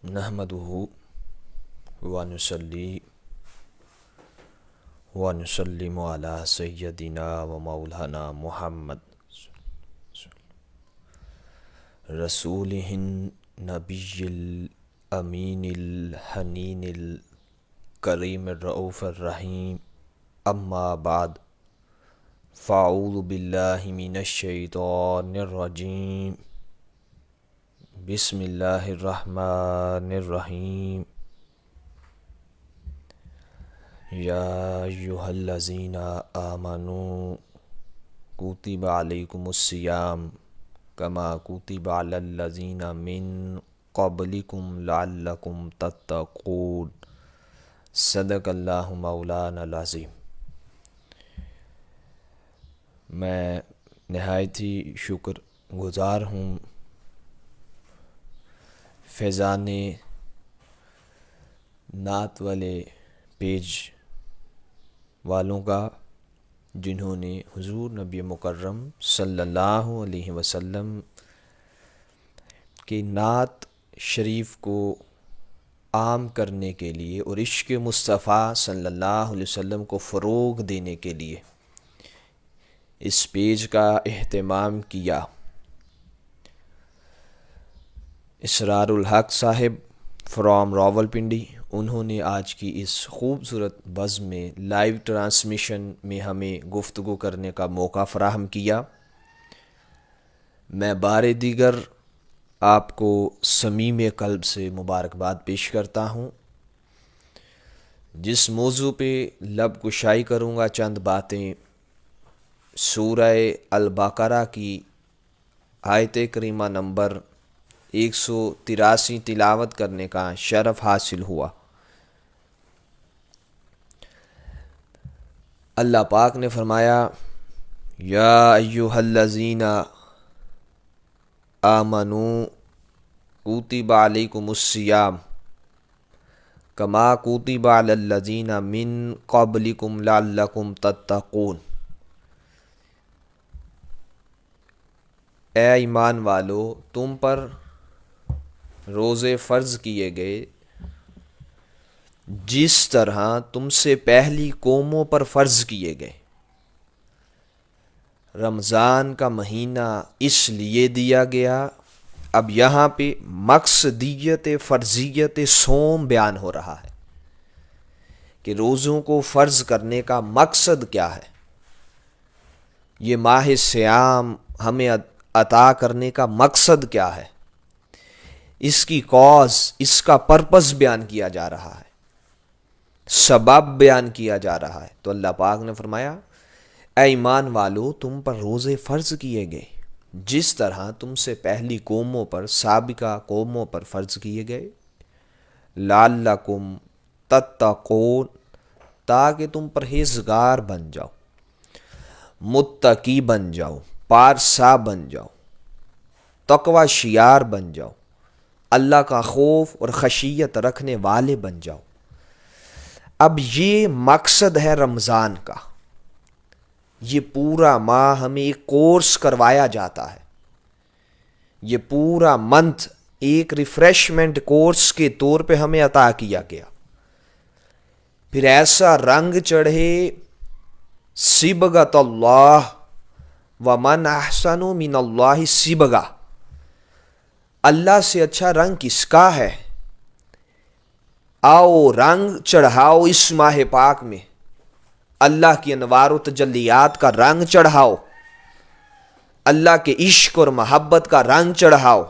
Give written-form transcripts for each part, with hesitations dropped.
نحمدہ ونصلی ونسلم علی سیدنا و مولانا محمد رسولہ النبی الامین الحنین الکریم الرؤوف الرحیم اما بعد فاعوذ باللہ من الشیطان الرجیم بسم اللہ الرحمن الرحیم یا ایہا الذین آمنوا کتب علیکم الصیام کما کتب علی الذین من قبلکم لعلکم تتقون صدق اللہ مولانا العظیم۔ میں نہایت ہی شکر گزار ہوں فیضان نعت والے پیج والوں کا، جنہوں نے حضور نبی مکرم صلی اللہ علیہ وسلم کے نعت شریف کو عام کرنے کے لیے اور عشق مصطفیٰ صلی اللہ علیہ وسلم کو فروغ دینے کے لیے اس پیج کا اہتمام کیا۔ اسرار الحق صاحب فرام راولپنڈی، انہوں نے آج کی اس خوبصورت بزم میں لائیو ٹرانسمیشن میں ہمیں گفتگو کرنے کا موقع فراہم کیا۔ میں بار دیگر آپ کو صمیم قلب سے مبارکباد پیش کرتا ہوں۔ جس موضوع پہ لب کشائی کروں گا، چند باتیں سورہ البقرہ کی آیت کریمہ نمبر 183 تلاوت کرنے کا شرف حاصل ہوا۔ اللہ پاک نے فرمایا، یا ایہا الذین آمنوا کتب علیکم الصیام کما کتب علی الذین من قبلکم لعلکم تتقون۔ اے ایمان والو، تم پر روزے فرض کیے گئے جس طرح تم سے پہلی قوموں پر فرض کیے گئے۔ رمضان کا مہینہ اس لیے دیا گیا، اب یہاں پہ مقصدیت فرضیت صوم بیان ہو رہا ہے کہ روزوں کو فرض کرنے کا مقصد کیا ہے، یہ ماہ سیام ہمیں عطا کرنے کا مقصد کیا ہے، اس کی کاز، اس کا پرپس بیان کیا جا رہا ہے، سبب بیان کیا جا رہا ہے۔ تو اللہ پاک نے فرمایا، اے ایمان والو، تم پر روزے فرض کیے گئے جس طرح تم سے پہلی قوموں پر، سابقہ قوموں پر فرض کیے گئے، لعلکم تتقون، تاکہ تم پرہیزگار بن جاؤ، متقی بن جاؤ، پارسا بن جاؤ، تقوی شیار بن جاؤ، اللہ کا خوف اور خشیت رکھنے والے بن جاؤ۔ اب یہ مقصد ہے رمضان کا۔ یہ پورا ماہ ہمیں ایک کورس کروایا جاتا ہے، یہ پورا منتھ ایک ریفریشمنٹ کورس کے طور پہ ہمیں عطا کیا گیا۔ پھر ایسا رنگ چڑھے، صبغۃ اللہ ومن احسن من اللہ صبغہ، اللہ سے اچھا رنگ کس کا ہے؟ آؤ رنگ چڑھاؤ اس ماہ پاک میں، اللہ کی انوار و تجلیات کا رنگ چڑھاؤ، اللہ کے عشق اور محبت کا رنگ چڑھاؤ،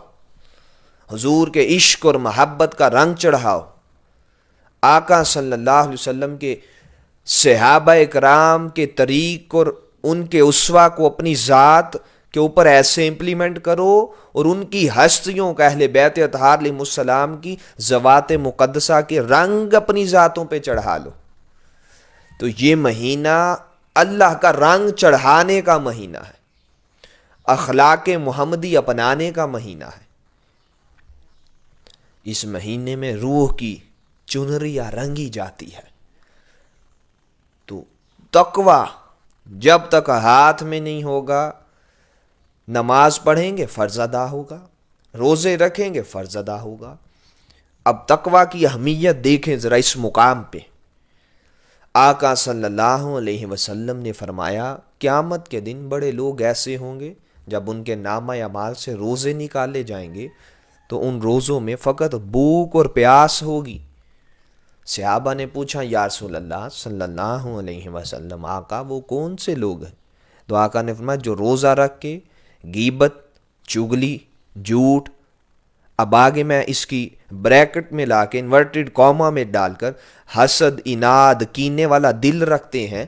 حضور کے عشق اور محبت کا رنگ چڑھاؤ، آقا صلی اللہ علیہ وسلم کے صحابہ کرام کے طریق اور ان کے اسوہ کو اپنی ذات کے اوپر ایسے امپلیمنٹ کرو، اور ان کی ہستیوں کا، اہل بیت اطہار علیہ السلام کی ذوات مقدسہ کے رنگ اپنی ذاتوں پہ چڑھا لو۔ تو یہ مہینہ اللہ کا رنگ چڑھانے کا مہینہ ہے، اخلاق محمدی اپنانے کا مہینہ ہے۔ اس مہینے میں روح کی چنریاں رنگی جاتی ہے۔ تو تقوی جب تک ہاتھ میں نہیں ہوگا، نماز پڑھیں گے فرض ادا ہوگا، روزے رکھیں گے فرض ادا ہوگا، اب تقوی کی اہمیت دیکھیں ذرا اس مقام پہ. آقا صلی اللہ علیہ وسلم نے فرمایا قیامت کے دن بڑے لوگ ایسے ہوں گے جب ان کے نامہ اعمال سے روزے نکالے جائیں گے تو ان روزوں میں فقط بھوک اور پیاس ہوگی. صحابہ نے پوچھا یا رسول اللہ صلی اللہ علیہ وسلم آقا وہ کون سے لوگ ہیں؟ تو آقا نے فرمایا جو روزہ رکھ کے غیبت، چگلی، جھوٹ، اب آگے میں اس کی بریکٹ میں لا کے انورٹڈ کاما میں ڈال کر حسد، اناد، کینے والا دل رکھتے ہیں،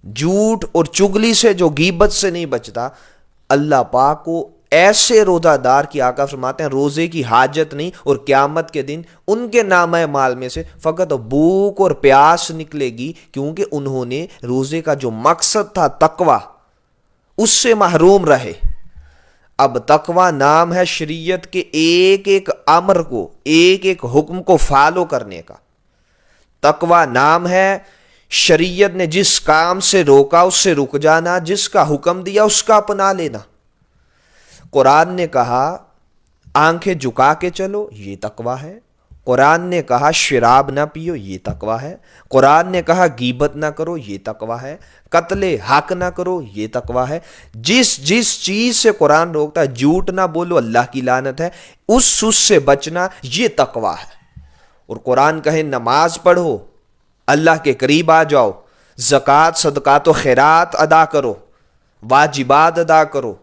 جھوٹ اور چگلی سے جو غیبت سے نہیں بچتا، اللہ پاک کو ایسے روزہ دار کی آقا فرماتے ہیں روزے کی حاجت نہیں، اور قیامت کے دن ان کے نامہ مال میں سے فقط بھوک اور پیاس نکلے گی، کیونکہ انہوں نے روزے کا جو مقصد تھا تقوی اس سے محروم رہے. اب تقوی نام ہے شریعت کے ایک ایک امر کو، ایک ایک حکم کو فالو کرنے کا. تقوی نام ہے شریعت نے جس کام سے روکا اس سے رک جانا، جس کا حکم دیا اس کا اپنا لینا. قرآن نے کہا آنکھیں جھکا کے چلو، یہ تقوی ہے. قرآن نے کہا شراب نہ پیو، یہ تقوی ہے. قرآن نے کہا غیبت نہ کرو، یہ تقوی ہے. قتل حق نہ کرو، یہ تقوی ہے. جس چیز سے قرآن روکتا ہے، جھوٹ نہ بولو اللہ کی لعنت ہے، اس سے بچنا، یہ تقوی ہے. اور قرآن کہے نماز پڑھو، اللہ کے قریب آ جاؤ، زکوٰۃ صدقات و خیرات ادا کرو، واجبات ادا کرو،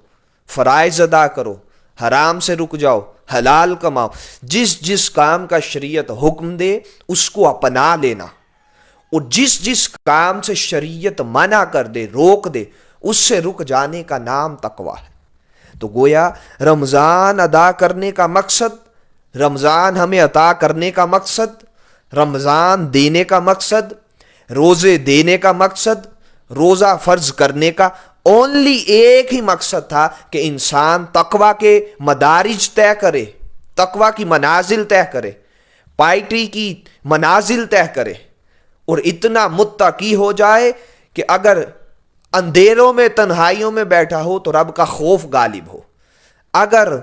فرائض ادا کرو، حرام سے رک جاؤ، حلال کماؤ. جس کام کا شریعت حکم دے اس کو اپنا لینا، اور جس کام سے شریعت منع کر دے، روک دے، اس سے رک جانے کا نام تقوی ہے. تو گویا رمضان ادا کرنے کا مقصد، رمضان ہمیں عطا کرنے کا مقصد، رمضان دینے کا مقصد، روزے دینے کا مقصد، روزہ فرض کرنے کا اونلی ایک ہی مقصد تھا کہ انسان تقوی کے مدارج طے کرے، تقوی کی منازل طے کرے، پائٹی کی منازل طے کرے، اور اتنا متقی ہو جائے کہ اگر اندھیروں میں تنہائیوں میں بیٹھا ہو تو رب کا خوف غالب ہو، اگر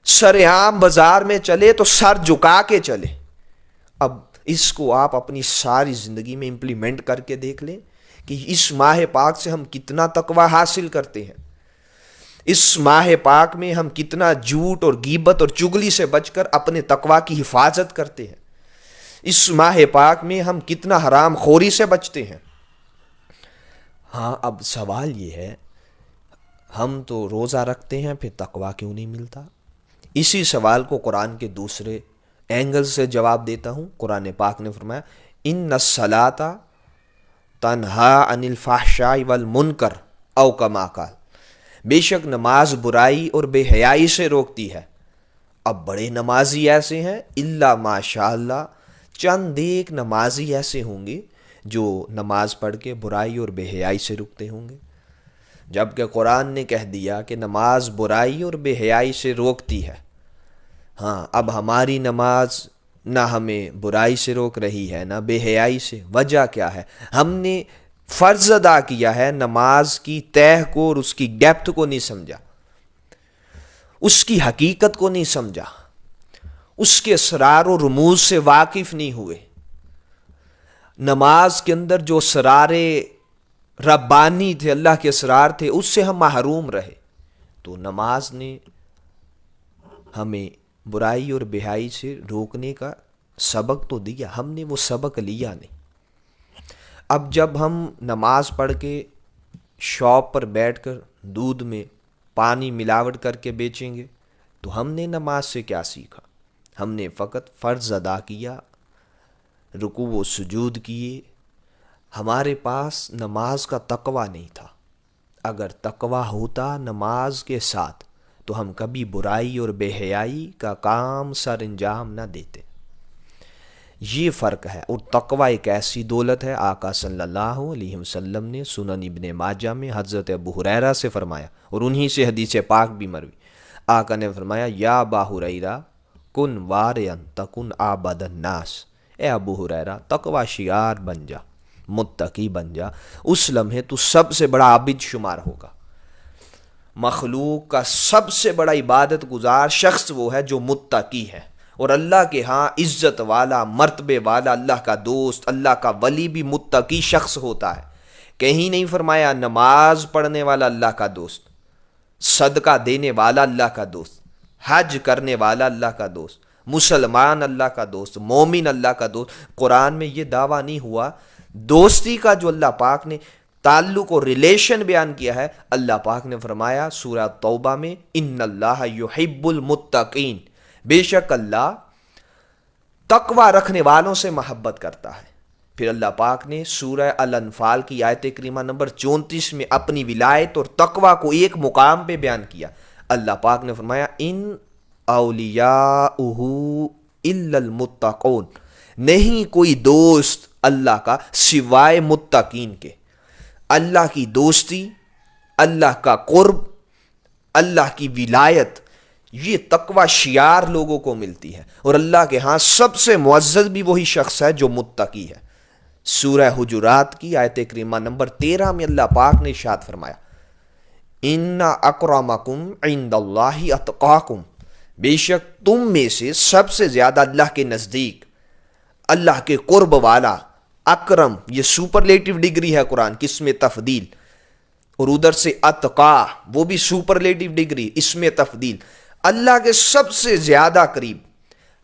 سرعام بازار میں چلے تو سر جھکا کے چلے. اب اس کو آپ اپنی ساری زندگی میں امپلیمنٹ کر کے دیکھ لیں کہ اس ماہ پاک سے ہم کتنا تقوی حاصل کرتے ہیں، اس ماہ پاک میں ہم کتنا جھوٹ اور غیبت اور چگلی سے بچ کر اپنے تقوی کی حفاظت کرتے ہیں، اس ماہ پاک میں ہم کتنا حرام خوری سے بچتے ہیں. ہاں اب سوال یہ ہے ہم تو روزہ رکھتے ہیں پھر تقوی کیوں نہیں ملتا؟ اسی سوال کو قرآن کے دوسرے اینگل سے جواب دیتا ہوں. قرآن پاک نے فرمایا ان الصلاۃ تنہا عن الفحشاء والمنکر او کما قال، بے شک نماز برائی اور بے حیائی سے روکتی ہے. اب بڑے نمازی ایسے ہیں الا ماشاء اللہ، چند ایک نمازی ایسے ہوں گے جو نماز پڑھ کے برائی اور بے حیائی سے رکتے ہوں گے. جبکہ قرآن نے کہہ دیا کہ نماز برائی اور بے حیائی سے روکتی ہے. ہاں اب ہماری نماز نہ ہمیں برائی سے روک رہی ہے نہ بے حیائی سے. وجہ کیا ہے؟ ہم نے فرض ادا کیا ہے، نماز کی تہ کو اور اس کی ڈیپتھ کو نہیں سمجھا، اس کی حقیقت کو نہیں سمجھا، اس کے اسرار و رموز سے واقف نہیں ہوئے. نماز کے اندر جو اسرار ربانی تھے، اللہ کے اسرار تھے، اس سے ہم محروم رہے. تو نماز نے ہمیں برائی اور بے حیائی سے روکنے کا سبق تو دیا، ہم نے وہ سبق لیا نہیں. اب جب ہم نماز پڑھ کے شاپ پر بیٹھ کر دودھ میں پانی ملاوٹ کر کے بیچیں گے تو ہم نے نماز سے کیا سیکھا؟ ہم نے فقط فرض ادا کیا، رکوع و سجود کیے. ہمارے پاس نماز کا تقوی نہیں تھا. اگر تقوی ہوتا نماز کے ساتھ تو ہم کبھی برائی اور بے حیائی کا کام سر انجام نہ دیتے. یہ فرق ہے. اور تقوی ایک ایسی دولت ہے، آقا صلی اللہ علیہ وسلم نے سنن ابن ماجہ میں حضرت ابو ہریرہ سے فرمایا، اور انہی سے حدیث پاک بھی مروی. آقا نے فرمایا یا ابا ہریرہ کن وارعا تکن عابد الناس، اے ابو ہریرہ تقوی شعار بن جا، متقی بن جا، اس لمحے تو سب سے بڑا عابد شمار ہوگا. مخلوق کا سب سے بڑا عبادت گزار شخص وہ ہے جو متقی ہے. اور اللہ کے ہاں عزت والا، مرتبے والا، اللہ کا دوست، اللہ کا ولی بھی متقی شخص ہوتا ہے۔ کہیں نہیں فرمایا نماز پڑھنے والا اللہ کا دوست، صدقہ دینے والا اللہ کا دوست، حج کرنے والا اللہ کا دوست، مسلمان اللہ کا دوست، مومن اللہ کا دوست۔ قرآن میں یہ دعویٰ نہیں ہوا۔ دوستی کا جو اللہ پاک نے تعلق اور ریلیشن بیان کیا ہے، اللہ پاک نے فرمایا سورہ توبہ میں ان اللہ یحب المتقین، بے شک اللہ تقوی رکھنے والوں سے محبت کرتا ہے۔ پھر اللہ پاک نے سورہ الانفال کی آیت کریمہ نمبر 34 میں اپنی ولایت اور تقوی کو ایک مقام پہ بیان کیا۔ اللہ پاک نے فرمایا ان اولیاؤہ الا المتقون، نہیں کوئی دوست اللہ کا سوائے متقین کے۔ اللہ کی دوستی، اللہ کا قرب، اللہ کی ولایت، یہ تقوی شیار لوگوں کو ملتی ہے، اور اللہ کے ہاں سب سے معزز بھی وہی شخص ہے جو متقی ہے۔ سورہ حجرات کی آیت کریمہ نمبر 13 میں اللہ پاک نے ارشاد فرمایا ان اکرمکم عند اللہ اتقاکم، بے شک تم میں سے سب سے زیادہ اللہ کے نزدیک، اللہ کے قرب والا، اکرم، یہ سپرلیٹو ڈگری ہے قرآن کی، اس میں تفضیل، اور ادھر سے اتقا، وہ بھی سپرلیٹو ڈگری، اس میں تفضیل، اللہ کے سب سے زیادہ قریب،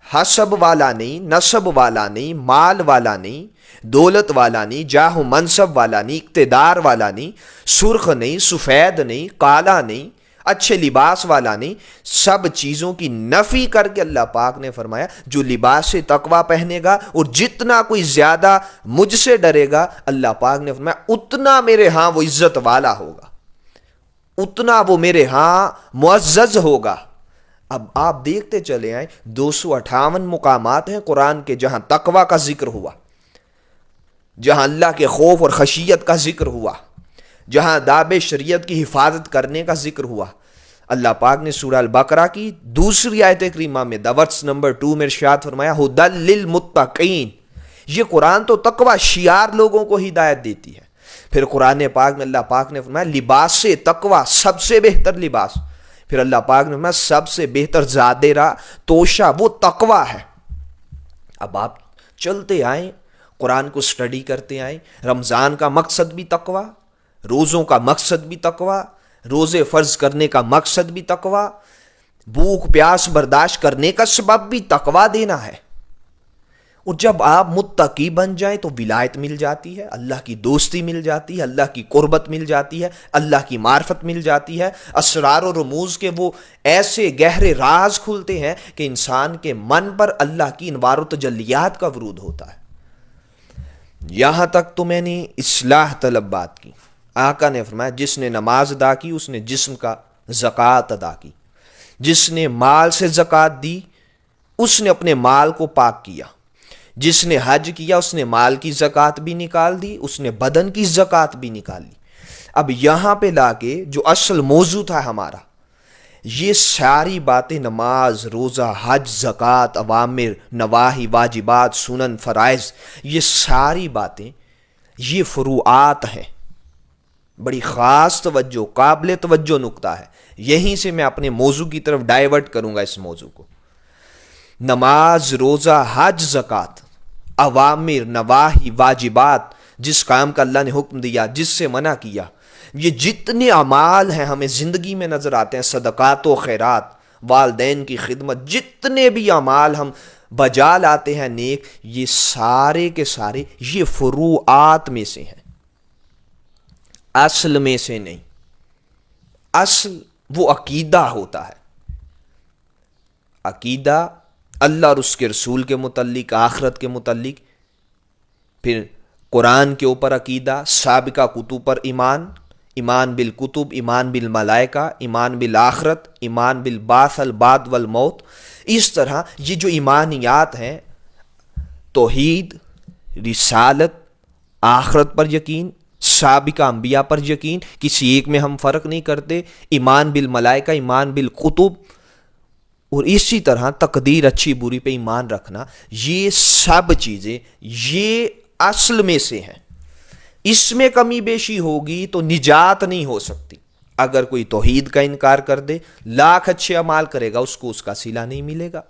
حسب والا نہیں، نسب والا نہیں، مال والا نہیں، دولت والا نہیں، جاہ و منصب والا نہیں، اقتدار والا نہیں، سرخ نہیں، سفید نہیں، کالا نہیں، اچھے لباس والا نہیں، سب چیزوں کی نفی کر کے اللہ پاک نے فرمایا جو لباس تقوی پہنے گا اور جتنا کوئی زیادہ مجھ سے ڈرے گا، اللہ پاک نے فرمایا اتنا میرے ہاں وہ عزت والا ہوگا، اتنا وہ میرے ہاں معزز ہوگا۔ اب آپ دیکھتے چلے آئیں 258 مقامات ہیں قرآن کے جہاں تقوی کا ذکر ہوا، جہاں اللہ کے خوف اور خشیت کا ذکر ہوا، جہاں آداب شریعت کی حفاظت کرنے کا ذکر ہوا۔ اللہ پاک نے سورہ البقرہ کی دوسری آیت کریمہ میں ورس نمبر 2 میں ارشاد فرمایا ھدی للمتقین، یہ قرآن تو تقوی شیار لوگوں کو ہدایت دیتی ہے۔ پھر قرآن پاک میں اللہ پاک نے فرمایا لباس تقوی، سب سے بہتر لباس، پھر اللہ پاک نے فرمایا سب سے بہتر زادہ راہ توشہ وہ تقوی ہے۔ اب آپ چلتے آئیں، قرآن کو سٹڈی کرتے آئیں، رمضان کا مقصد بھی تقوی، روزوں کا مقصد بھی تقوی، روزے فرض کرنے کا مقصد بھی تقوی، بھوک پیاس برداشت کرنے کا سبب بھی تقوی دینا ہے۔ اور جب آپ متقی بن جائیں تو ولایت مل جاتی ہے، اللہ کی دوستی مل جاتی ہے، اللہ کی قربت مل جاتی ہے، اللہ کی معرفت مل جاتی ہے، اسرار و رموز کے وہ ایسے گہرے راز کھلتے ہیں کہ انسان کے من پر اللہ کی انوار و تجلیات کا ورود ہوتا ہے۔ یہاں تک تو میں نے اصلاح طلب بات کی۔ آقا نے فرمایا جس نے نماز ادا کی اس نے جسم کا زکوٰۃ ادا کی، جس نے مال سے زکوٰۃ دی اس نے اپنے مال کو پاک کیا، جس نے حج کیا اس نے مال کی زکوٰۃ بھی نکال دی، اس نے بدن کی زکوٰۃ بھی نکال لی۔ اب یہاں پہ لا کے جو اصل موضوع تھا ہمارا، یہ ساری باتیں نماز، روزہ، حج، زکوٰۃ، اوامر، نواہی، واجبات، سنن، فرائض، یہ ساری باتیں یہ فروعات ہیں، بڑی خاص توجہ، قابل توجہ نقطہ ہے۔ یہیں سے میں اپنے موضوع کی طرف ڈائیورٹ کروں گا اس موضوع کو۔ نماز، روزہ، حج، زکوٰۃ، اوامر، نواہی، واجبات، جس کام کا اللہ نے حکم دیا، جس سے منع کیا، یہ جتنے اعمال ہیں ہمیں زندگی میں نظر آتے ہیں، صدقات و خیرات، والدین کی خدمت، جتنے بھی اعمال ہم بجا لاتے ہیں نیک، یہ سارے کے سارے یہ فروعات میں سے ہیں، اصل میں سے نہیں۔ اصل وہ عقیدہ ہوتا ہے، عقیدہ اللہ اور اس کے رسول کے متعلق، آخرت کے متعلق، پھر قرآن کے اوپر عقیدہ، سابقہ کتب پر ایمان، ایمان بالکتب، ایمان بالملائکہ، ایمان بالآخرت، ایمان بالبعث البعد والموت۔ اس طرح یہ جو ایمانیات ہیں، توحید، رسالت، آخرت پر یقین، سابقہ انبیاء پر یقین، کسی ایک میں ہم فرق نہیں کرتے، ایمان بالملائکہ، ایمان بالکتب، اور اسی طرح تقدیر اچھی بری پہ ایمان رکھنا، یہ سب چیزیں یہ اصل میں سے ہیں۔ اس میں کمی بیشی ہوگی تو نجات نہیں ہو سکتی۔ اگر کوئی توحید کا انکار کر دے، لاکھ اچھے اعمال کرے گا، اس کو اس کا صلہ نہیں ملے گا۔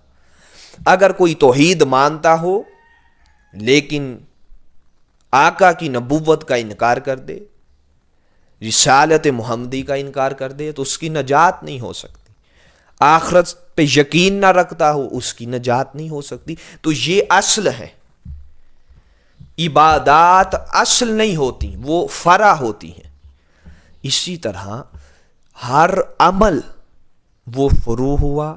اگر کوئی توحید مانتا ہو لیکن آقا کی نبوت کا انکار کر دے، رسالت محمدی کا انکار کر دے، تو اس کی نجات نہیں ہو سکتی۔ آخرت پہ یقین نہ رکھتا ہو، اس کی نجات نہیں ہو سکتی۔ تو یہ اصل ہے۔ عبادات اصل نہیں ہوتی، وہ فرع ہوتی ہیں۔ اسی طرح ہر عمل وہ فروع ہوا۔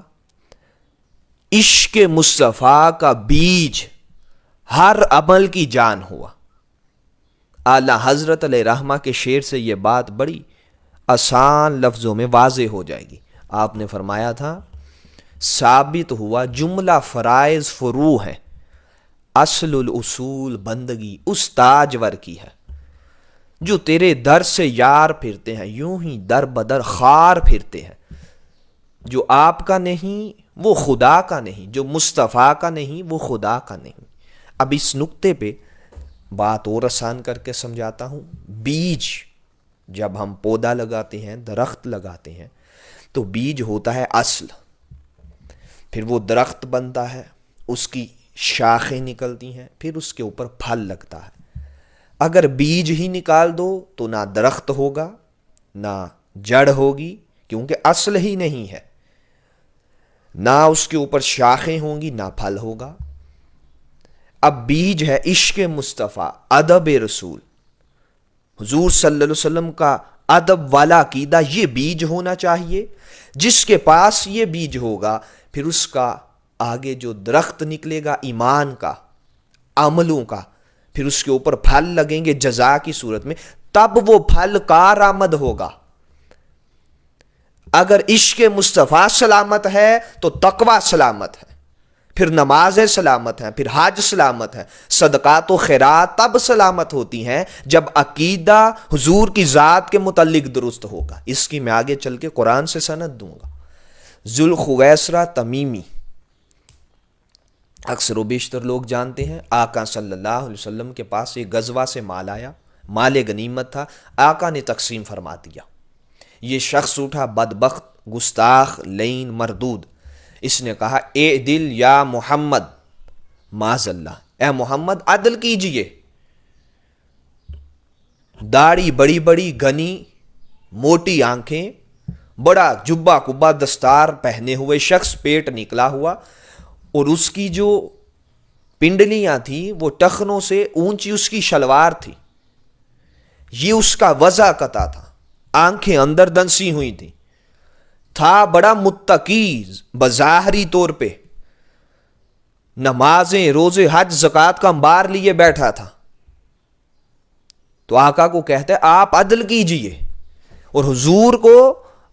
عشق مصطفیٰ کا بیج ہر عمل کی جان ہوا۔ اعلیٰ حضرت علیہ رحمہ کے شعر سے یہ بات بڑی آسان لفظوں میں واضح ہو جائے گی۔ آپ نے فرمایا تھا، ثابت ہوا جملہ فرائض فروع ہے، اصل الاصول بندگی اس تاجور کی ہے جو تیرے در سے یار پھرتے ہیں، یوں ہی در بدر خار پھرتے ہیں۔ جو آپ کا نہیں وہ خدا کا نہیں، جو مصطفیٰ کا نہیں وہ خدا کا نہیں۔ اب اس نقطے پہ بات اور آسان کر کے سمجھاتا ہوں۔ بیج جب ہم پودا لگاتے ہیں، درخت لگاتے ہیں، تو بیج ہوتا ہے اصل، پھر وہ درخت بنتا ہے، اس کی شاخیں نکلتی ہیں، پھر اس کے اوپر پھل لگتا ہے۔ اگر بیج ہی نکال دو تو نہ درخت ہوگا نہ جڑ ہوگی، کیونکہ اصل ہی نہیں ہے، نہ اس کے اوپر شاخیں ہوں گی نہ پھل ہوگا۔ اب بیج ہے عشق مصطفیٰ، ادب رسول، حضور صلی اللہ علیہ وسلم کا ادب والا عقیدہ، یہ بیج ہونا چاہیے۔ جس کے پاس یہ بیج ہوگا، پھر اس کا آگے جو درخت نکلے گا ایمان کا، عملوں کا، پھر اس کے اوپر پھل لگیں گے جزا کی صورت میں، تب وہ پھل کارآمد ہوگا۔ اگر عشق مصطفیٰ سلامت ہے تو تقوی سلامت ہے، پھر نمازیں سلامت ہیں، پھر حج سلامت ہے، صدقات و خیرات تب سلامت ہوتی ہیں جب عقیدہ حضور کی ذات کے متعلق درست ہوگا۔ اس کی میں آگے چل کے قرآن سے سند دوں گا۔ ذوالخویسرہ تمیمی، اکثر و بیشتر لوگ جانتے ہیں، آقا صلی اللہ علیہ وسلم کے پاس ایک غزوہ سے مال آیا، مال غنیمت تھا، آقا نے تقسیم فرما دیا۔ یہ شخص اٹھا، بدبخت، گستاخ، لعین، مردود۔ اس نے کہا، اے دل یا محمد، معاذ اللہ، اے محمد عدل کیجئے۔ داڑھی بڑی بڑی، گھنی موٹی آنکھیں، بڑا جبہ کبا دستار پہنے ہوئے شخص، پیٹ نکلا ہوا، اور اس کی جو پنڈلیاں تھیں وہ ٹخنوں سے اونچی اس کی شلوار تھی۔ یہ اس کا وضع قطع تھا، آنکھیں اندر دنسی ہوئی تھیں، تھا بڑا متقی بظاہری طور پہ، نمازیں، روزے، حج، زکوٰۃ کا انبار لیے بیٹھا تھا۔ تو آقا کو کہتے ہیں آپ عدل کیجئے، اور حضور کو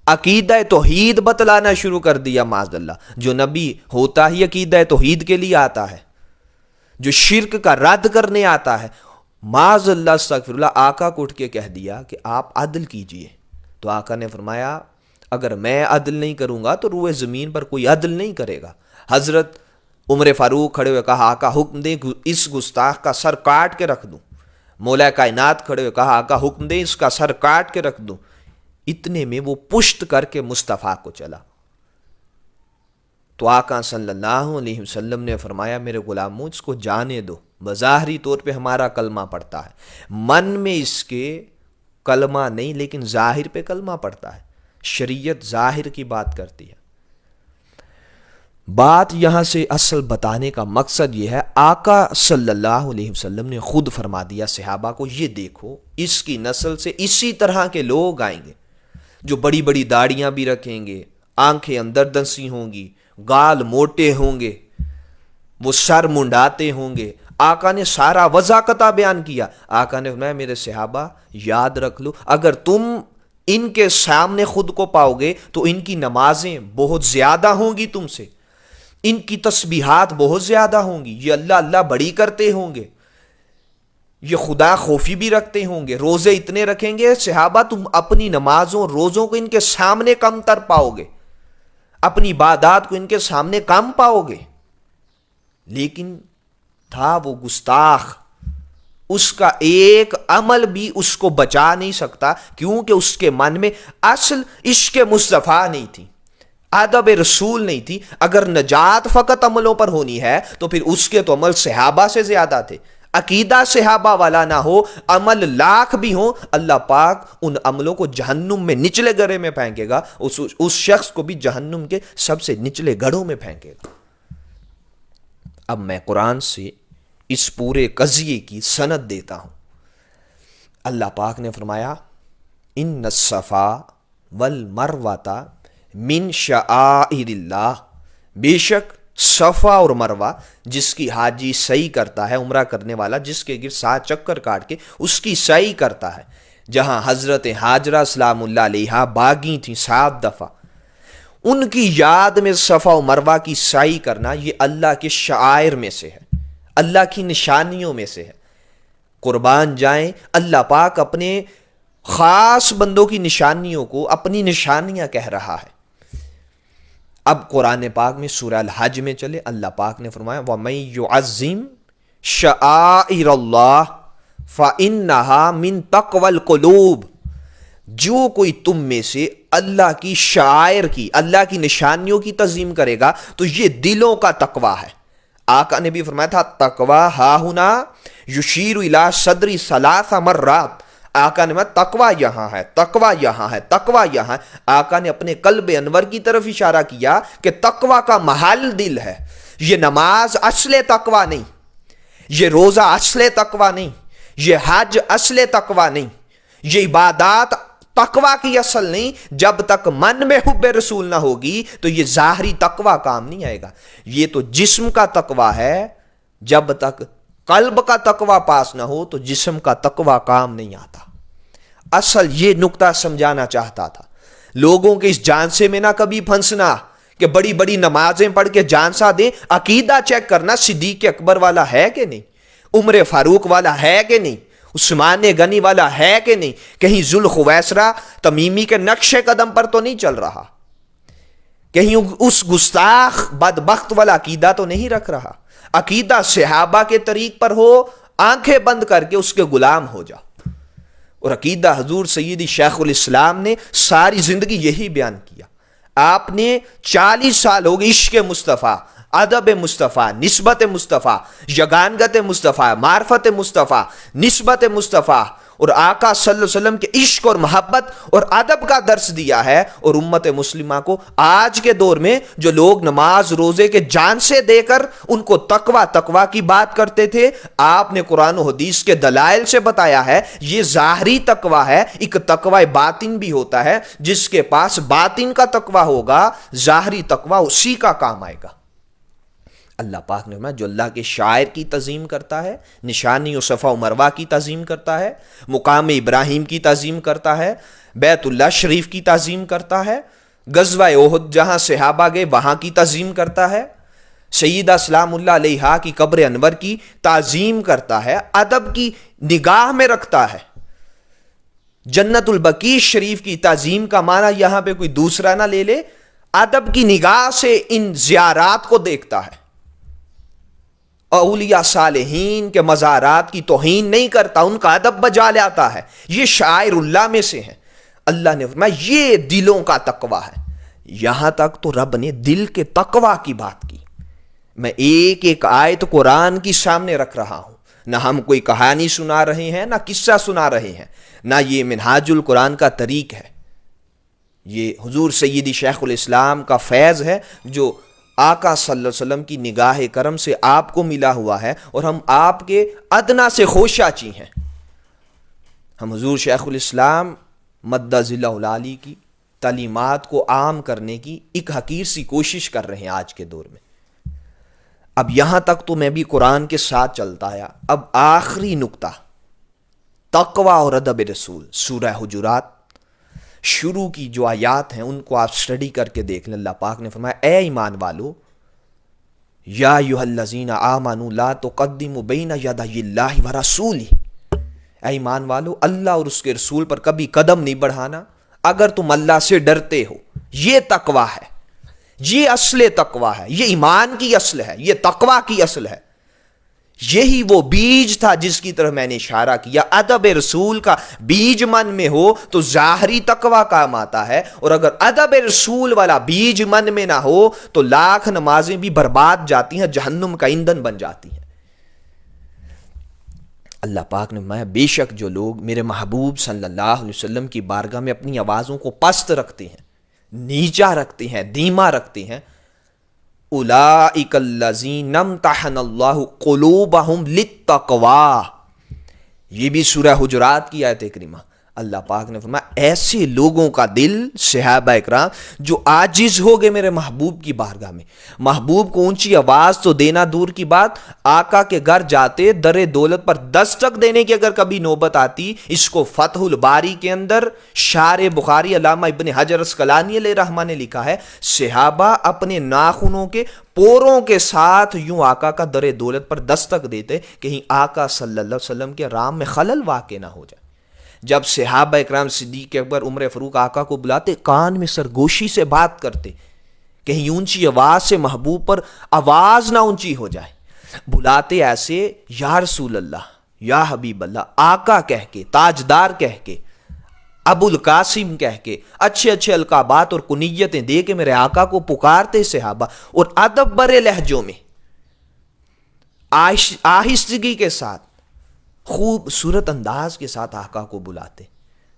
عقیدہ توحید بتلانا شروع کر دیا۔ معاذ اللہ، جو نبی ہوتا ہی عقیدہ توحید کے لیے آتا ہے، جو شرک کا رد کرنے آتا ہے، معاذ اللہ استغفر اللہ، آقا کو اٹھ کے کہہ دیا کہ آپ عدل کیجئے۔ تو آقا نے فرمایا اگر میں عدل نہیں کروں گا تو روئے زمین پر کوئی عدل نہیں کرے گا۔ حضرت عمر فاروق کھڑے ہوئے کہا آقا حکم دے اس گستاخ کا سر کاٹ کے رکھ دوں۔ مولا کائنات کھڑے ہوئے کہا آقا حکم دے اس کا سر کاٹ کے رکھ دوں۔ اتنے میں وہ پشت کر کے مصطفیٰ کو چلا۔ تو آقا صلی اللہ علیہ وسلم نے فرمایا میرے غلاموں اس کو جانے دو، بظاہری طور پہ ہمارا کلمہ پڑھتا ہے، من میں اس کے کلمہ نہیں لیکن ظاہر پہ کلمہ پڑھتا ہے۔ شریعت ظاہر کی بات کرتی ہے۔ بات یہاں سے اصل بتانے کا مقصد یہ ہے، آقا صلی اللہ علیہ وسلم نے خود فرما دیا صحابہ کو، یہ دیکھو اس کی نسل سے اسی طرح کے لوگ آئیں گے جو بڑی بڑی داڑیاں بھی رکھیں گے، آنکھیں اندر دنسی ہوں گی، گال موٹے ہوں گے، وہ سر منڈاتے ہوں گے۔ آقا نے سارا وضاقتہ بیان کیا۔ آقا نے فرمایا میرے صحابہ یاد رکھ لو، اگر تم ان کے سامنے خود کو پاؤ گے تو ان کی نمازیں بہت زیادہ ہوں گی تم سے، ان کی تسبیحات بہت زیادہ ہوں گی، یہ اللہ اللہ بڑی کرتے ہوں گے، یہ خدا خوفی بھی رکھتے ہوں گے، روزے اتنے رکھیں گے۔ صحابہ تم اپنی نمازوں روزوں کو ان کے سامنے کم تر پاؤ گے، اپنی عبادات کو ان کے سامنے کم پاؤ گے۔ لیکن تھا وہ گستاخ، اس کا ایک عمل بھی اس کو بچا نہیں سکتا، کیونکہ اس کے من میں اصل عشق مصطفیٰ نہیں تھی، ادب رسول نہیں تھی. اگر نجات فقط عملوں پر ہونی ہے تو پھر اس کے تو عمل صحابہ سے زیادہ تھے. عقیدہ صحابہ والا نہ ہو، عمل لاکھ بھی ہوں، اللہ پاک ان عملوں کو جہنم میں نچلے گڑھے میں پھینکے گا، اس شخص کو بھی جہنم کے سب سے نچلے گڑھوں میں پھینکے گا. اب میں قرآن سے اس پورے قضیے کی سند دیتا ہوں. اللہ پاک نے فرمایا ان الصفا والمروۃ من شعائر اللہ، بے شک صفا اور مروہ جس کی حاجی سعی کرتا ہے، عمرہ کرنے والا جس کے گرد 7 چکر کاٹ کے اس کی سعی کرتا ہے، جہاں حضرت ہاجرہ سلام اللہ علیہا باغی تھیں 7 دفعہ، ان کی یاد میں صفا و مروہ کی سعی کرنا یہ اللہ کے شعائر میں سے ہے، اللہ کی نشانیوں میں سے ہے. قربان جائیں، اللہ پاک اپنے خاص بندوں کی نشانیوں کو اپنی نشانیاں کہہ رہا ہے. اب قرآن پاک میں سورہ الحج میں چلے، اللہ پاک نے فرمایا وَمَن يُعَظِّمْ شَعَائِرَ اللَّهِ فَإِنَّهَا مِن تَقْوَى الْقُلُوبِ، جو کوئی تم میں سے اللہ کی شعائر کی، اللہ کی نشانیوں کی تعظیم کرے گا تو یہ دلوں کا تقوی ہے. آقا نے بھی فرمایا تھا تقوی ہا ہنا یشیر الی صدری 3 مرات. آقا نے تقوی یہاں ہے، تقوی یہاں ہے، تقوی یہاں ہے. آقا نے اپنے قلب انور کی طرف اشارہ کیا کہ تقوی کا محل دل ہے. یہ نماز اصل تقوی نہیں، یہ روزہ اصل تقوی نہیں، یہ حج اصل تقوی نہیں، یہ عبادات تقوی کی اصل نہیں. جب تک من میں حب رسول نہ ہوگی تو یہ ظاہری تقوی کام نہیں آئے گا. یہ تو جسم کا تقوی ہے، جب تک قلب کا تقوی پاس نہ ہو تو جسم کا تقوی کام نہیں آتا. اصل یہ نقطہ سمجھانا چاہتا تھا. لوگوں کے اس جانسے میں نہ کبھی پھنسنا کہ بڑی بڑی نمازیں پڑھ کے جانسا دیں. عقیدہ چیک کرنا صدیق اکبر والا ہے کہ نہیں، عمر فاروق والا ہے کہ نہیں، عثمان غنی والا ہے کہ نہیں، کہیں ذوالخویسرہ تمیمی کے نقش قدم پر تو نہیں چل رہا، کہیں اس گستاخ بدبخت والا عقیدہ تو نہیں رکھ رہا. عقیدہ صحابہ کے طریق پر ہو، آنکھیں بند کر کے اس کے غلام ہو جا. اور عقیدہ حضور سیدی شیخ الاسلام نے ساری زندگی یہی بیان کیا. آپ نے 40 سال ہو گئے عشق مصطفیٰ، ادب مصطفیٰ، نسبت مصطفیٰ، یگانگت مصطفیٰ، معرفت مصطفیٰ، نسبت مصطفیٰ اور آقا صلی اللہ علیہ وسلم کے عشق اور محبت اور ادب کا درس دیا ہے. اور امت مسلمہ کو آج کے دور میں جو لوگ نماز روزے کے جان سے دے کر ان کو تقوی کی بات کرتے تھے، آپ نے قرآن و حدیث کے دلائل سے بتایا ہے یہ ظاہری تقوی ہے. ایک تقوی باطن بھی ہوتا ہے، جس کے پاس باطن کا تقوی ہوگا ظاہری تقوی اسی کا کام آئے گا. اللہ پاک نے فرمایا جو اللہ کے شاعر کی تعظیم کرتا ہے، نشانی و صفا و مروہ کی تعظیم کرتا ہے، مقام ابراہیم کی تعظیم کرتا ہے، بیت اللہ شریف کی تعظیم کرتا ہے، غزوہ احد جہاں صحابہ گئے وہاں کی تعظیم کرتا ہے، سیدہ سلام اللہ علیہا کی قبر انور کی تعظیم کرتا ہے، ادب کی نگاہ میں رکھتا ہے. جنت البقیع شریف کی تعظیم کا معنی یہاں پہ کوئی دوسرا نہ لے لے، ادب کی نگاہ سے ان زیارات کو دیکھتا ہے. اولیاء صالحین کے مزارات کی توہین نہیں کرتا، ان کا ادب بجا لاتا ہے. یہ شاعر اللہ میں سے ہیں. اللہ نے فرمایا یہ دلوں کا تقوی ہے. یہاں تک تو رب نے دل کے تقوی کی بات کی. میں ایک ایک آیت قرآن کی سامنے رکھ رہا ہوں، نہ ہم کوئی کہانی سنا رہے ہیں، نہ قصہ سنا رہے ہیں، نہ یہ منہاج القرآن کا طریق ہے. یہ حضور سیدی شیخ الاسلام کا فیض ہے جو آقا صلی اللہ علیہ وسلم کی نگاہ کرم سے آپ کو ملا ہوا ہے، اور ہم آپ کے ادنا سے خوشاچی ہیں. ہم حضور شیخ الاسلام مدہ ذلہ العالی کی تعلیمات کو عام کرنے کی ایک حقیر سی کوشش کر رہے ہیں آج کے دور میں. اب یہاں تک تو میں بھی قرآن کے ساتھ چلتا آیا. اب آخری نقطہ تقوی اور ادب رسول، سورہ حجرات شروع کی جو آیات ہیں ان کو آپ سٹڈی کر کے دیکھ لیں. اللہ پاک نے فرمایا اے ایمان والو، یا ایھا الذین آمنوا لا تقدموا بین یدی اللہ ورسولہ، اے ایمان والو اللہ اور اس کے رسول پر کبھی قدم نہیں بڑھانا اگر تم اللہ سے ڈرتے ہو. یہ تقوی ہے، یہ اصل تقوی ہے، یہ ایمان کی اصل ہے، یہ تقوی کی اصل ہے. یہی وہ بیج تھا جس کی طرف میں نے اشارہ کیا. ادب رسول کا بیج من میں ہو تو ظاہری تقوی کام آتا ہے, اور اگر ادب رسول والا بیج من میں نہ ہو تو لاکھ نمازیں بھی برباد جاتی ہیں, جہنم کا ایندھن بن جاتی ہیں. اللہ پاک نے فرمایا بے شک جو لوگ میرے محبوب صلی اللہ علیہ وسلم کی بارگاہ میں اپنی آوازوں کو پست رکھتے ہیں, نیچا رکھتے ہیں, دھیما رکھتے ہیں, اولئک الذین امتحن اللہ قلوبہم للتقوی, یہ بھی سورہ حجرات کی آیت کریمہ. اللہ پاک نے فرمایا ایسے لوگوں کا دل, صحابہ اکرام جو عاجز ہو گئے میرے محبوب کی بارگاہ میں, محبوب کو اونچی آواز تو دینا دور کی بات, آقا کے گھر جاتے در دولت پر دستک دینے کی اگر کبھی نوبت آتی. اس کو فتح الباری کے اندر شارح بخاری علامہ ابن حجر اسقلانی علیہ رحمہ نے لکھا ہے, صحابہ اپنے ناخنوں کے پوروں کے ساتھ یوں آقا کا در دولت پر دستک دیتے کہیں آقا صلی اللہ علیہ وسلم کے رام میں خلل واقع نہ ہو جائے. جب صحابہ اکرام صدیق اکبر عمر فاروق آقا کو بلاتے, کان میں سرگوشی سے بات کرتے, کہیں اونچی آواز سے محبوب پر آواز نہ اونچی ہو جائے. بلاتے ایسے یا رسول اللہ, یا حبیب اللہ, آقا کہہ کے, تاجدار کہہ کے, ابو القاسم کہہ کے, اچھے اچھے القابات اور کنیتیں دے کے میرے آقا کو پکارتے صحابہ, اور ادب برے لہجوں میں آہستگی کے ساتھ خوبصورت انداز کے ساتھ آقا کو بلاتے.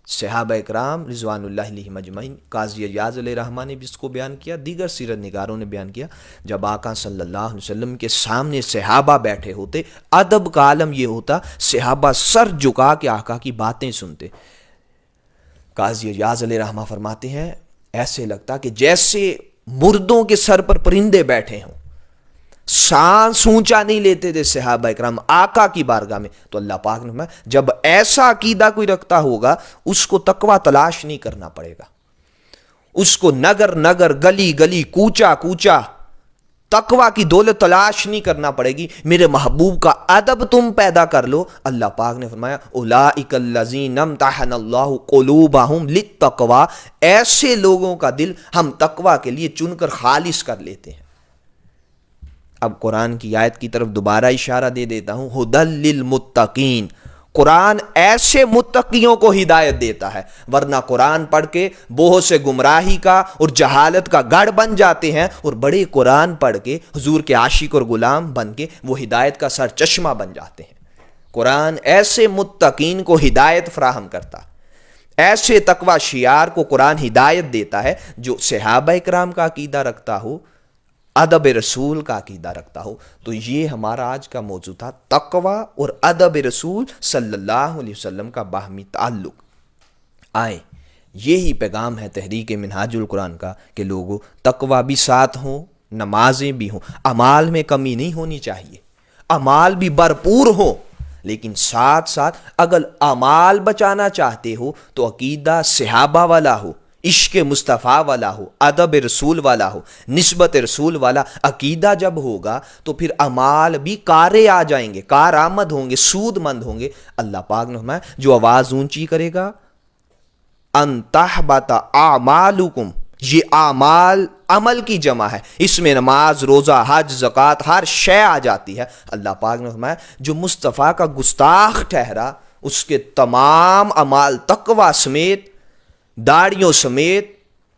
صحابہ اکرام رضوان اللہ علیہم اجمعین, قاضی ایاز علیہ رحمہ نے بھی اس کو بیان کیا, دیگر سیرت نگاروں نے بیان کیا, جب آقا صلی اللہ علیہ وسلم کے سامنے صحابہ بیٹھے ہوتے, ادب کا عالم یہ ہوتا صحابہ سر جھکا کے آقا کی باتیں سنتے. قاضی ایاز علیہ رحمہ فرماتے ہیں ایسے لگتا کہ جیسے مردوں کے سر پر پرندے بیٹھے ہوں, سانس اونچا نہیں لیتے تھے صحابہ اکرام آقا کی بارگاہ میں. تو اللہ پاک نے جب ایسا عقیدہ کوئی رکھتا ہوگا اس کو تقوی تلاش نہیں کرنا پڑے گا, اس کو نگر نگر گلی گلی کوچا کوچا تقوی کی دولت تلاش نہیں کرنا پڑے گی, میرے محبوب کا ادب تم پیدا کر لو. اللہ پاک نے فرمایا اولئک الذین امتحن اللہ قلوبہم للتقوی, ایسے لوگوں کا دل ہم تقوی کے لیے چن کر خالص کر لیتے ہیں. اب قرآن کی آیت کی طرف دوبارہ اشارہ دے دیتا ہوں, ھدی للمتقین, قرآن ایسے متقیوں کو ہدایت دیتا ہے, ورنہ قرآن پڑھ کے بہت سے گمراہی کا اور جہالت کا گڑھ بن جاتے ہیں, اور بڑے قرآن پڑھ کے حضور کے عاشق اور غلام بن کے وہ ہدایت کا سر چشمہ بن جاتے ہیں. قرآن ایسے متقین کو ہدایت فراہم کرتا, ایسے تقوی شیار کو قرآن ہدایت دیتا ہے جو صحابہ اکرام کا عقیدہ رکھتا ہو, ادب رسول کا عقیدہ رکھتا ہو. تو یہ ہمارا آج کا موضوع تھا, تقوی اور ادب رسول صلی اللہ علیہ وسلم کا باہمی تعلق. آئیں یہی پیغام ہے تحریک منہاج القرآن کا کہ لوگوں تقوی بھی ساتھ ہوں, نمازیں بھی ہوں, اعمال میں کمی نہیں ہونی چاہیے, اعمال بھی بھرپور ہوں, لیکن ساتھ ساتھ اگر اعمال بچانا چاہتے ہو تو عقیدہ صحابہ والا ہو, عشق مصطفیٰ والا ہو, ادب رسول والا ہو, نسبت رسول والا عقیدہ جب ہوگا تو پھر اعمال بھی کارے آ جائیں گے, کارآمد ہوں گے, سود مند ہوں گے. اللہ پاک نے فرمایا جو آواز اونچی کرے گا ان تحبط اعمالکم, یہ اعمال عمل کی جمع ہے, اس میں نماز, روزہ, حج, زکوٰۃ ہر شے آ جاتی ہے. اللہ پاک نے فرمایا جو مصطفیٰ کا گستاخ ٹھہرا اس کے تمام اعمال تقوی سمیت, داڑیوں سمیت,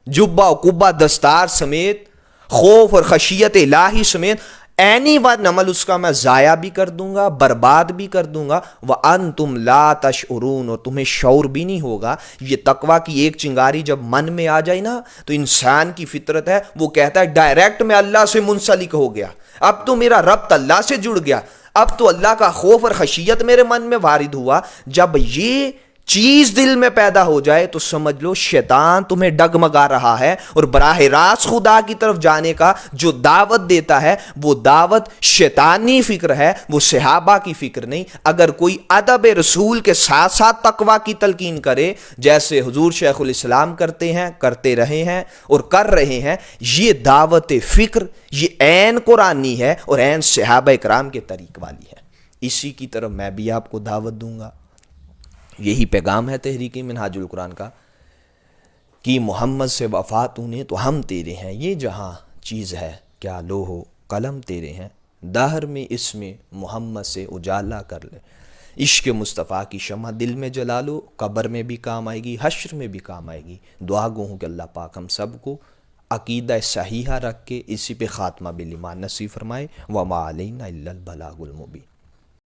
جبہ و قبہ دستار سمیت, خوف اور خشیت الہی سمیت اینی ون عمل اس کا میں ضائع بھی کر دوں گا, برباد بھی کر دوں گا. وَأَنْتُمْ لَا تَشْعُرُونَ, اور تمہیں شعور بھی نہیں ہوگا. یہ تقوی کی ایک چنگاری جب من میں آ جائے نا تو انسان کی فطرت ہے وہ کہتا ہے ڈائریکٹ میں اللہ سے منسلک ہو گیا, اب تو میرا ربط اللہ سے جڑ گیا, اب تو اللہ کا خوف اور خشیت میرے من میں وارد ہوا. جب یہ چیز دل میں پیدا ہو جائے تو سمجھ لو شیطان تمہیں ڈگمگا رہا ہے, اور براہ راست خدا کی طرف جانے کا جو دعوت دیتا ہے وہ دعوت شیطانی فکر ہے, وہ صحابہ کی فکر نہیں. اگر کوئی ادب رسول کے ساتھ ساتھ تقوی کی تلقین کرے جیسے حضور شیخ الاسلام کرتے ہیں, کرتے رہے ہیں اور کر رہے ہیں, یہ دعوت فکر یہ عین قرآنی ہے اور عین صحابہ اکرام کے طریق والی ہے. اسی کی طرف میں بھی آپ کو دعوت دوں گا. یہی پیغام ہے تحریک منہاج القرآن کا کہ محمد سے وفا تو نے تو ہم تیرے ہیں, یہ جہاں چیز ہے کیا لوح و قلم تیرے ہیں, دہر میں اس میں محمد سے اجالا کر لے. عشق مصطفیٰ کی شمع دل میں جلا لو، قبر میں بھی کام آئے گی، حشر میں بھی کام آئے گی. دعا گو ہوں کہ اللہ پاک ہم سب کو عقیدہ صحیحہ رکھ کے اسی پہ خاتمہ بالایمان نصیب فرمائے. وما علینا الا البلاغ المبین.